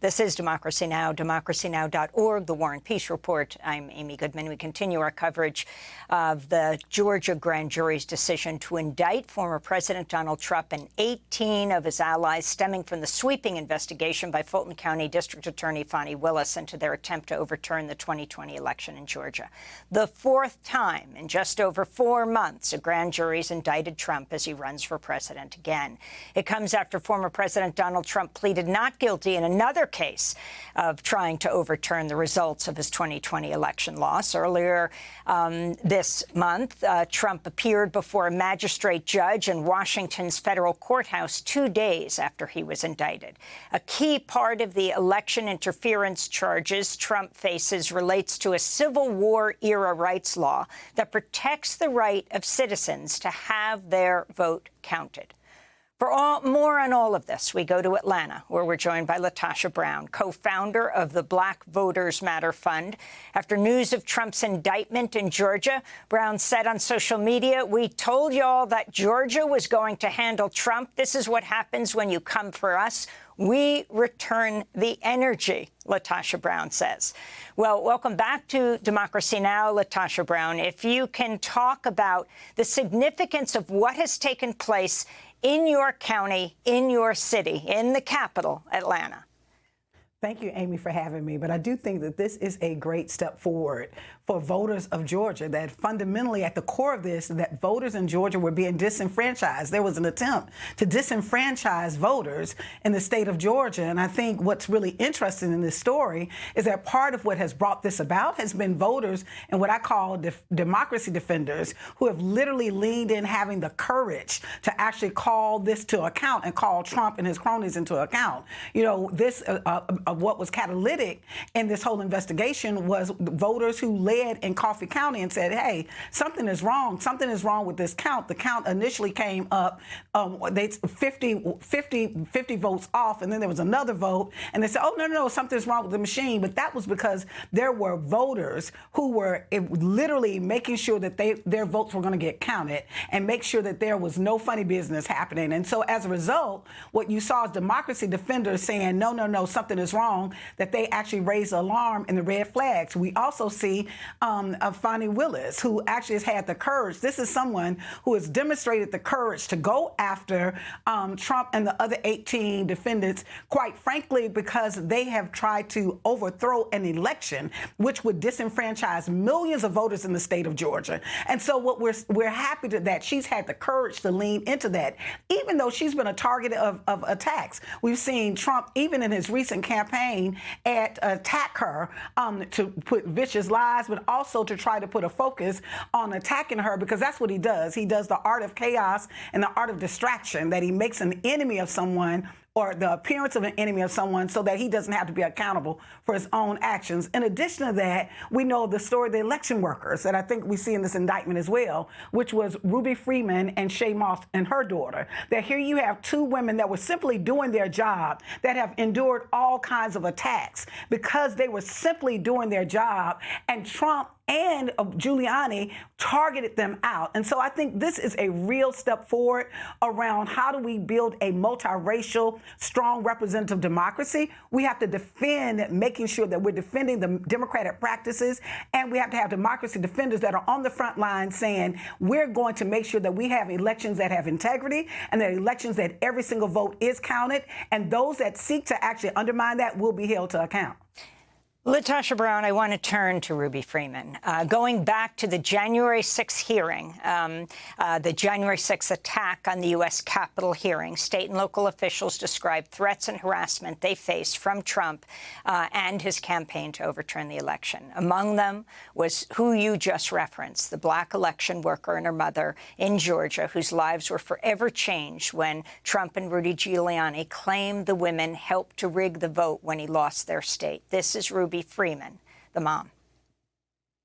This is Democracy Now!, democracynow.org, The War and Peace Report. I'm Amy Goodman. We continue our coverage of the Georgia grand jury's decision to indict former President Donald Trump and 18 of his allies, stemming from the sweeping investigation by Fulton County District Attorney Fani Willis into their attempt to overturn the 2020 election in Georgia. The fourth time in just over 4 months a grand jury's indicted Trump as he runs for president again. It comes after former President Donald Trump pleaded not guilty in another case of trying to overturn the results of his 2020 election loss. Earlier this month, Trump appeared before a magistrate judge in Washington's federal courthouse 2 days after he was indicted. A key part of the election interference charges Trump faces relates to a Civil War-era rights law that protects the right of citizens to have their vote counted. For more on all of this, we go to Atlanta, where we're joined by LaTosha Brown, co-founder of the Black Voters Matter Fund. After news of Trump's indictment in Georgia, Brown said on social media, "We told y'all that Georgia was going to handle Trump. This is what happens when you come for us. We return the energy," LaTosha Brown says. Well, welcome back to Democracy Now!, LaTosha Brown. If you can talk about the significance of what has taken place in your county, in your city, in the capital, Atlanta. Thank you, Amy, for having me. But I do think that this is a great step forward for voters of Georgia, that fundamentally at the core of this, that voters in Georgia were being disenfranchised. There was an attempt to disenfranchise voters in the state of Georgia. And I think what's really interesting in this story is that part of what has brought this about has been voters and what I call democracy defenders who have literally leaned in, having the courage to actually call this to account and call Trump and his cronies into account. You know, this what was catalytic in this whole investigation was voters who led in Coffee County and said, hey, something is wrong. Something is wrong with this count. The count initially came up, 50 votes off, and then there was another vote, and they said, oh, no, something's wrong with the machine. But that was because there were voters who were literally making sure that their votes were going to get counted and make sure that there was no funny business happening. And so as a result, what you saw is democracy defenders saying, no, something is wrong, that they actually raised the alarm and the red flags. We also see Fani Willis, who actually has had the courage. This is someone who has demonstrated the courage to go after Trump and the other 18 defendants, quite frankly, because they have tried to overthrow an election which would disenfranchise millions of voters in the state of Georgia. And so what we're happy that she's had the courage to lean into that, even though she's been a target of attacks. We've seen Trump, even in his recent campaign, attack her to put vicious lies, but also to try to put a focus on attacking her, because that's what he does. He does the art of chaos and the art of distraction, that he makes an enemy of someone or the appearance of an enemy of someone so that he doesn't have to be accountable for his own actions. In addition to that, we know the story of the election workers that I think we see in this indictment as well, which was Ruby Freeman and Shay Moss and her daughter. That here you have two women that were simply doing their job that have endured all kinds of attacks because they were simply doing their job, and Trump and Giuliani targeted them out. And so I think this is a real step forward around how do we build a multiracial, strong representative democracy. We have to defend making sure that we're defending the democratic practices, and we have to have democracy defenders that are on the front line saying we're going to make sure that we have elections that have integrity and that elections that every single vote is counted, and those that seek to actually undermine that will be held to account. LaTosha Brown, I want to turn to Ruby Freeman. Going back to the January 6th hearing, the January 6th attack on the U.S. Capitol hearing, state and local officials described threats and harassment they faced from Trump and his campaign to overturn the election. Among them was who you just referenced, the black election worker and her mother in Georgia, whose lives were forever changed when Trump and Rudy Giuliani claimed the women helped to rig the vote when he lost their state. This is Ruby Freeman, the mom.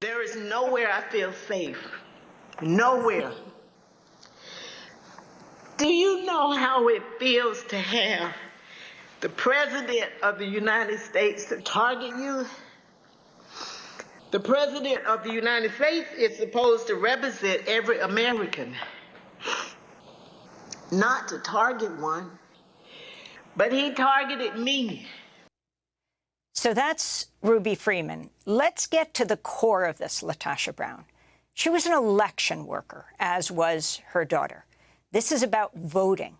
There is nowhere I feel safe. Nowhere. Do you know how it feels to have the President of the United States to target you? The President of the United States is supposed to represent every American, not to target one, but he targeted me. So that's Ruby Freeman. Let's get to the core of this, LaTosha Brown. She was an election worker, as was her daughter. This is about voting.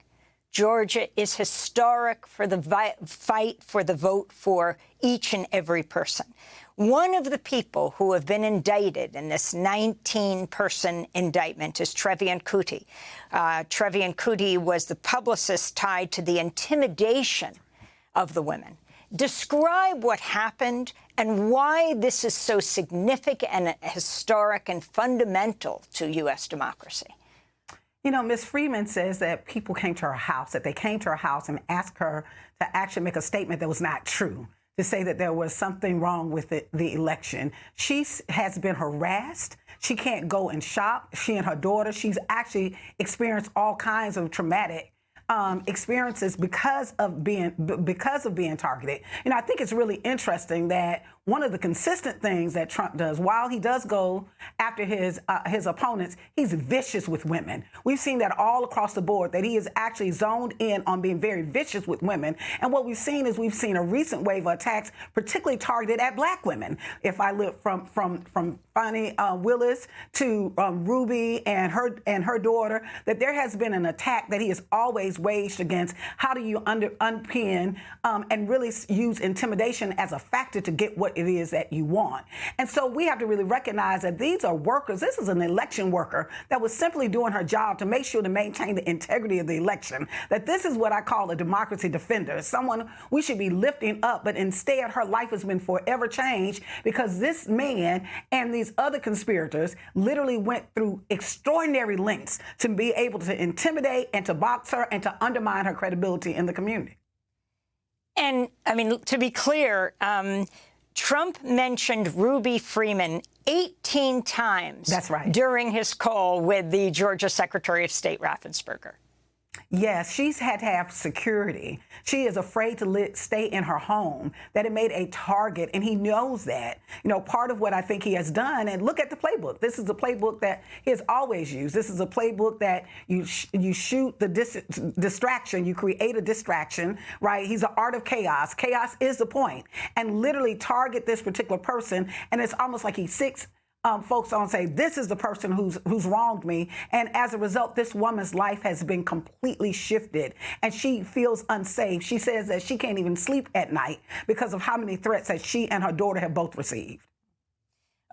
Georgia is historic for the fight for the vote for each and every person. One of the people who have been indicted in this 19-person indictment is Trevian Kutti. Trevian Kutti was the publicist tied to the intimidation of the women. Describe what happened and why this is so significant and historic and fundamental to U.S. democracy. You know, Ms. Freeman says that people came to her house, that they came to her house and asked her to actually make a statement that was not true, to say that there was something wrong with the election. She has been harassed. She can't go and shop. She and her daughter, she's actually experienced all kinds of traumatic experiences because of being targeted. You know, I think it's really interesting that one of the consistent things that Trump does, while he does go after his opponents, he's vicious with women. We've seen that all across the board, that he is actually zoned in on being very vicious with women. And what we've seen is we've seen a recent wave of attacks, particularly targeted at Black women. If I look from Fani Willis to Ruby and her daughter, that there has been an attack that he has always waged against. How do you unpin and really use intimidation as a factor to get what it is that you want? And so we have to really recognize that these are workers. This is an election worker that was simply doing her job to make sure to maintain the integrity of the election. That this is what I call a democracy defender, someone we should be lifting up, but instead her life has been forever changed because this man and these other conspirators literally went through extraordinary lengths to be able to intimidate and to box her and to undermine her credibility in the community. And, I mean, to be clear, Trump mentioned Ruby Freeman 18 times. That's right. During his call with the Georgia Secretary of State, Raffensperger. Yes, she's had to have security. She is afraid to stay in her home, that it made a target, and he knows that. You know, part of what I think he has done, and look at the playbook. This is a playbook that he has always used. This is a playbook that you shoot the distraction, you create a distraction, right? He's the art of chaos. Chaos is the point, and literally target this particular person, and it's almost like he sits folks on say, this is the person who's wronged me. And as a result, this woman's life has been completely shifted and she feels unsafe. She says that she can't even sleep at night because of how many threats that she and her daughter have both received.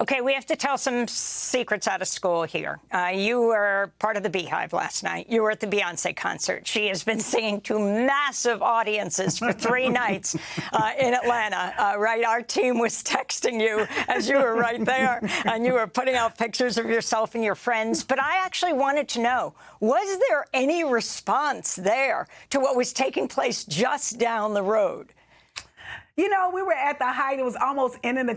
Okay, we have to tell some secrets out of school here. You were part of the Beehive last night. You were at the Beyonce concert. She has been singing to massive audiences for 3 nights in Atlanta, right? Our team was texting you as you were right there, and you were putting out pictures of yourself and your friends. But I actually wanted to know, was there any response there to what was taking place just down the road? You know, we were at the height. It was almost ending the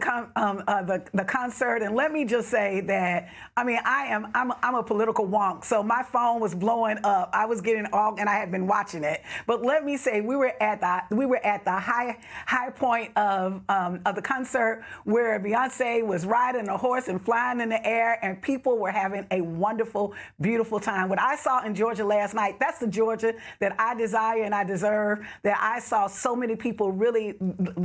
concert, and let me just say that I mean I'm a political wonk, so my phone was blowing up. I was getting all, and I had been watching it. But let me say we were at the high point of the concert where Beyonce was riding a horse and flying in the air, and people were having a wonderful, beautiful time. What I saw in Georgia last night, that's the Georgia that I desire and I deserve. That I saw so many people really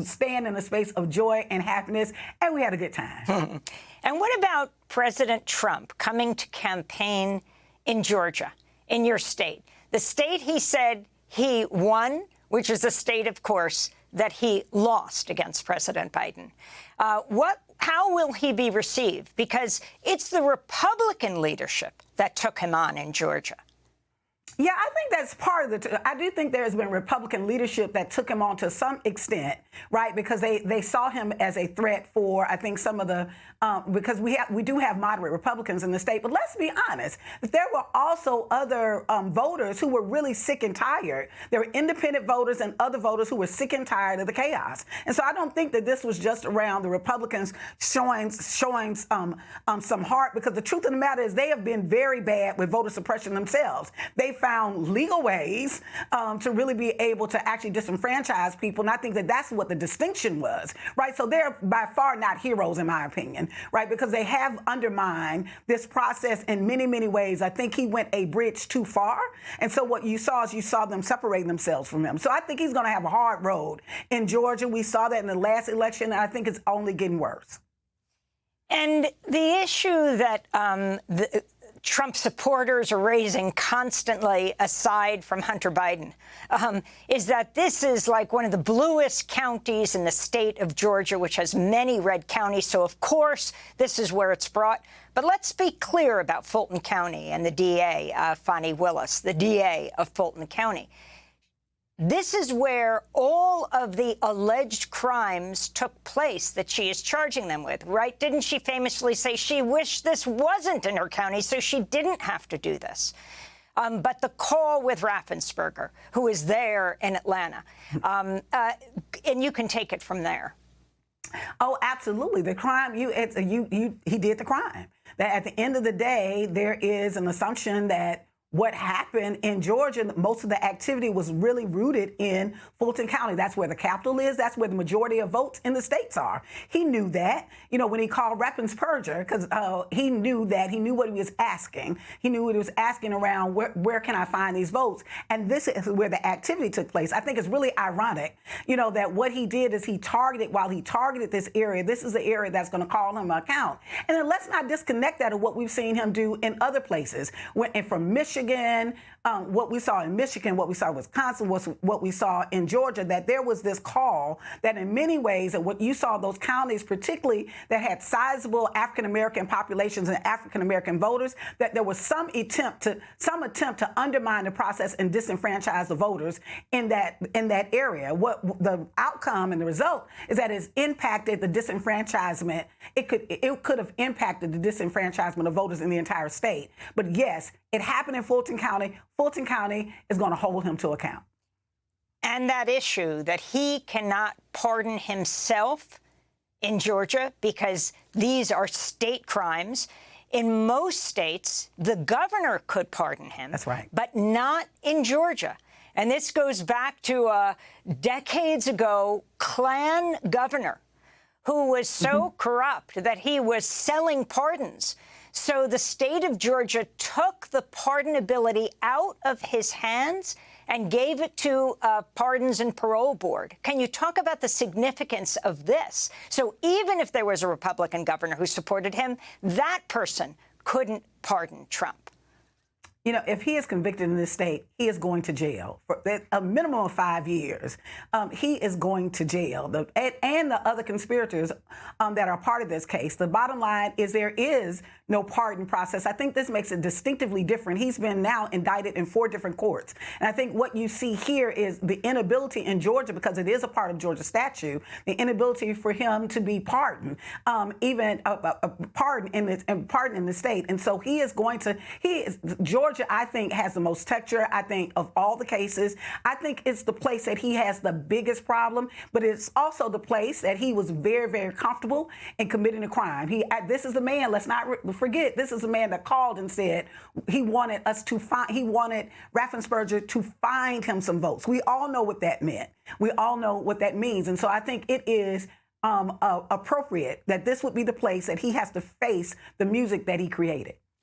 stand in a space of joy and happiness, and we had a good time. And what about President Trump coming to campaign in Georgia, in your state? The state he said he won, which is a state, of course, that he lost against President Biden. How will he be received? Because it's the Republican leadership that took him on in Georgia. Yeah, I think that's part of I do think there has been Republican leadership that took him on to some extent, right? Because they saw him as a threat for, I think, some of the, because we do have moderate Republicans in the state. But let's be honest, there were also other voters who were really sick and tired. There were independent voters and other voters who were sick and tired of the chaos. And so I don't think that this was just around the Republicans showing some heart, because the truth of the matter is they have been very bad with voter suppression themselves. They've found legal ways to really be able to actually disenfranchise people. And I think that that's what the distinction was, right? So they're by far not heroes, in my opinion, right? Because they have undermined this process in many, many ways. I think he went a bridge too far. And so what you saw is you saw them separating themselves from him. So I think he's going to have a hard road in Georgia. We saw that in the last election, and I think it's only getting worse. And the issue that the Trump supporters are raising constantly, aside from Hunter Biden, is that this is like one of the bluest counties in the state of Georgia, which has many red counties. So, of course, this is where it's brought. But let's be clear about Fulton County and the DA, Fani Willis, the DA of Fulton County. This is where all of the alleged crimes took place that she is charging them with, right? Didn't she famously say she wished this wasn't in her county so she didn't have to do this? But the call with Raffensperger, who is there in Atlanta, and you can take it from there. Oh, absolutely. The crime, he did the crime. That at the end of the day, there is an assumption that what happened in Georgia, most of the activity was really rooted in Fulton County. That's where the capital is. That's where the majority of votes in the states are. He knew that, when he called Raffensperger, because he knew that. He knew what he was asking. He knew what he was asking around, where can I find these votes? And this is where the activity took place. I think it's really ironic, that what he did is while he targeted this area, this is the area that's going to call him an account. And then let's not disconnect that of what we've seen him do in other places. And from Michigan, what we saw in Michigan, what we saw in Wisconsin, was what we saw in Georgia, that there was this call that in many ways, and what you saw those counties, particularly that had sizable African-American populations and African-American voters, that there was some attempt to undermine the process and disenfranchise the voters in that area. What the outcome and the result is that it's impacted the disenfranchisement. It could have impacted the disenfranchisement of voters in the entire state. But yes, it happened in Fulton County. Fulton County is going to hold him to account. And that issue that he cannot pardon himself in Georgia because these are state crimes. In most states, the governor could pardon him. That's right. But not in Georgia. And this goes back to decades ago, Klan governor who was so corrupt that he was selling pardons. So the state of Georgia took the pardonability out of his hands and gave it to Pardons and Parole Board. Can you talk about the significance of this? So even if there was a Republican governor who supported him, that person couldn't pardon Trump. If he is convicted in this state, he is going to jail for a minimum of 5 years. He is going to jail. And the other conspirators that are part of this case. The bottom line is there is no pardon process. I think this makes it distinctively different. He's been now indicted in 4 different courts. And I think what you see here is the inability in Georgia, because it is a part of Georgia statute, the inability for him to be pardoned, even a pardon in the state. And so Georgia, I think, has the most texture, I think, of all the cases. I think it's the place that he has the biggest problem, but it's also the place that he was very, very comfortable in committing a crime. This is the man, let's not forget, this is the man that called and said he wanted Raffensperger to find him some votes. We all know what that meant. We all know what that means. And so I think it is appropriate that this would be the place that he has to face the music that he created.